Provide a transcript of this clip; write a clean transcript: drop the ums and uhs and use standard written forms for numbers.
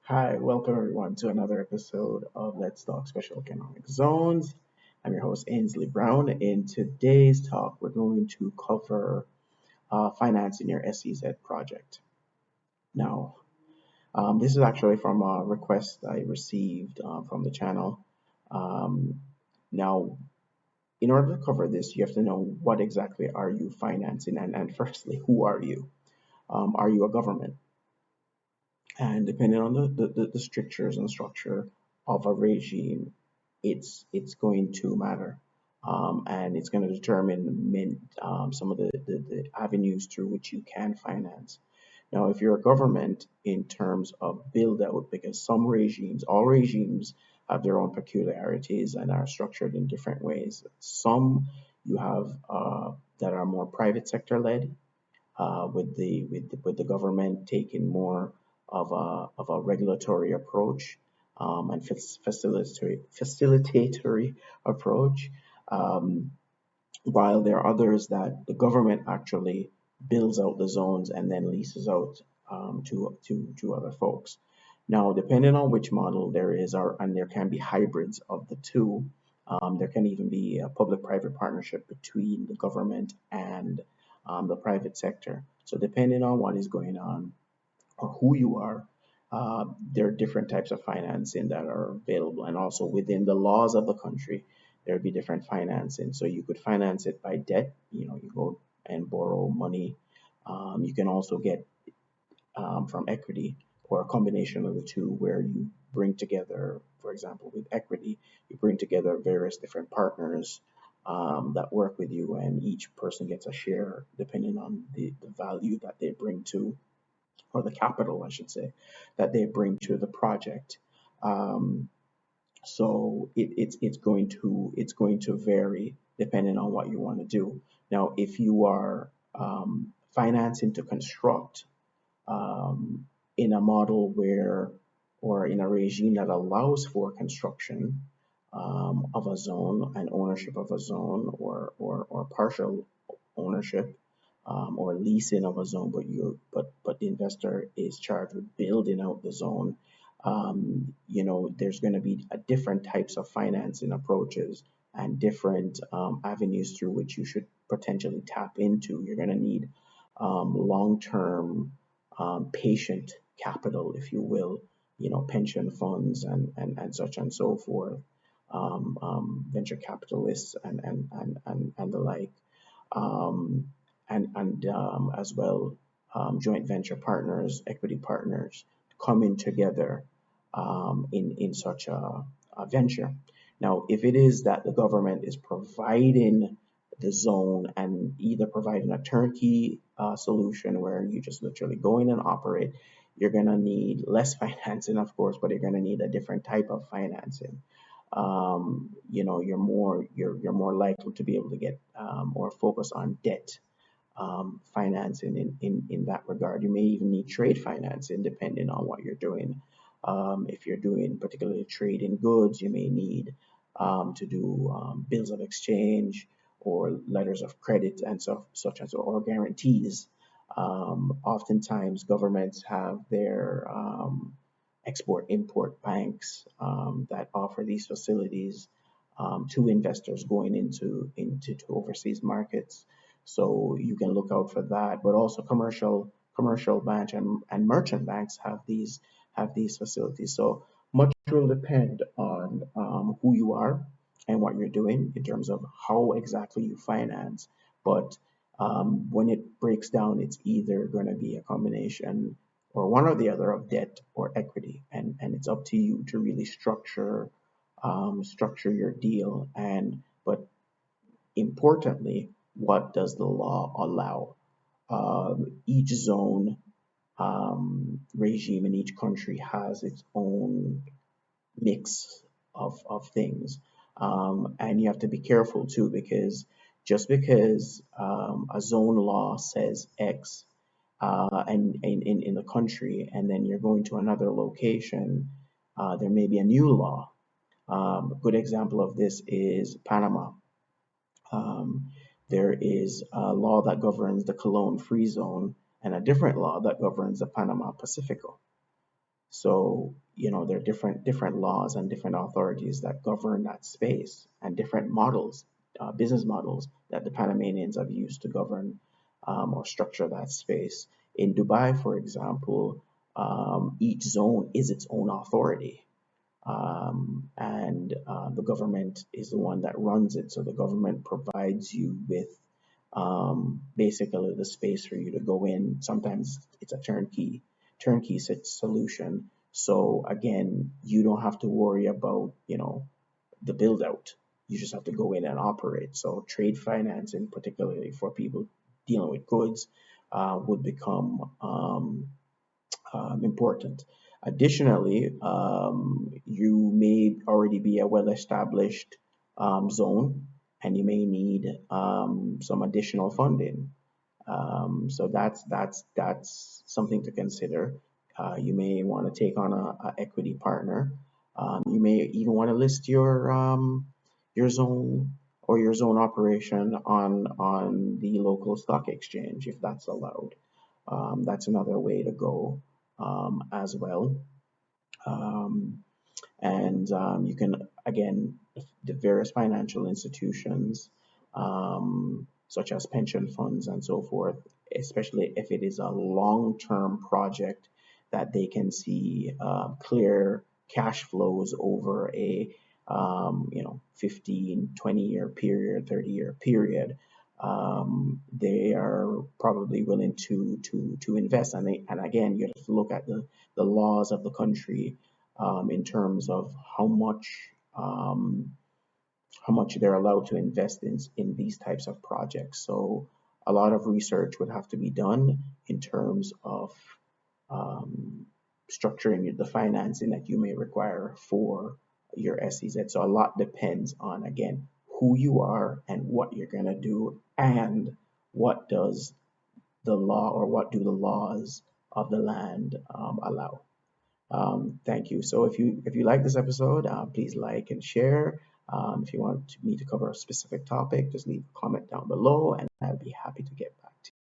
Hi, welcome everyone to another episode of Let's Talk Special Economic Zones. I'm your host, Ainsley Brown. In today's talk, we're going to cover financing your SEZ project. Now, this is actually from a request I received from the channel. Um, now, in order to cover this, you have to know what exactly are you financing, and firstly, who are you? Are you a government? And depending on the strictures and structure of a regime, it's going to matter. And it's going to determine some of the avenues through which you can finance. Now, if you're a government in terms of build out, because some regimes, all regimes have their own peculiarities and are structured in different ways. Some you have that are more private sector led, with the government taking more of a regulatory approach, and facilitatory approach, um, while there are others that the government actually builds out the zones and then leases out to other folks. Now, depending on which model there is, and there can be hybrids of the two. There can even be a public-private partnership between the government and the private sector. So depending on what is going on or who you are, there are different types of financing that are available. And also within the laws of the country, there would be different financing. So you could finance it by debt, you go and borrow money. You can also get from equity, or a combination of the two, where you bring together, for example, with equity, you bring together various different partners that work with you, and each person gets a share depending on the value that they bring to, or the capital, I should say, that they bring to the project. Um, so it's going to vary depending on what you want to do. Now, if you are financing to construct, um, in a model where, or in a regime that allows for construction of a zone and ownership of a zone, or partial ownership, or leasing of a zone, but the investor is charged with building out the zone. There's going to be different types of financing approaches and different avenues through which you should potentially tap into. You're going to need long-term patient capital, if you will, pension funds and such and so forth, venture capitalists and the like, um, and as well, joint venture partners, equity partners coming together in such a venture. Now, if it is that the government is providing the zone and either providing a turnkey solution where you just literally go in and operate, you're going to need less financing, of course, but you're going to need a different type of financing. You're more likely to be able to get or focus on debt financing in that regard. You may even need trade financing depending on what you're doing. If you're doing particularly trade in goods, you may need to do bills of exchange or letters of credit and such as, or guarantees. Oftentimes, governments have their export-import banks that offer these facilities to investors going into overseas markets. So you can look out for that. But also commercial banks and merchant banks have these facilities. So much will depend on who you are and what you're doing in terms of how exactly you finance. But when it breaks down, it's either going to be a combination or one or the other of debt or equity, and it's up to you to really structure your deal. And but importantly, what does the law allow? Each zone regime in each country has its own mix of things. And you have to be careful too, because just because a zone law says X and in the country, and then you're going to another location, there may be a new law. A good example of this is Panama. Um, there is a law that governs the Cologne Free Zone and a different law that governs the Panama Pacifico. So, there are different laws and different authorities that govern that space, and different models, business models that the Panamanians have used to govern or structure that space. In Dubai, for example, each zone is its own authority, and the government is the one that runs it. So the government provides you with basically the space for you to go in. Sometimes it's a turnkey solution. So again, you don't have to worry about the build out. You just have to go in and operate. So trade financing, particularly for people dealing with goods, would become important. Additionally, you may already be a well-established zone, and you may need some additional funding. So that's something to consider. You may want to take on a equity partner. You may even want to list your zone or your zone operation on the local stock exchange if that's allowed. That's another way to go as well. Um, and you can, again, the various financial institutions, such as pension funds and so forth, especially if it is a long-term project that they can see clear cash flows over a 15, 20-year period, 30-year period. They are probably willing to invest, and again, you have to look at the laws of the country in terms of how much they're allowed to invest in these types of projects. So a lot of research would have to be done in terms of um, structuring the financing that you may require for your SEZ. So a lot depends on, again, who you are and what you're going to do, and what does the law, or what do the laws of the land allow. Thank you. So if you like this episode, please like and share. If you want me to cover a specific topic, just leave a comment down below, and I'll be happy to get back to you.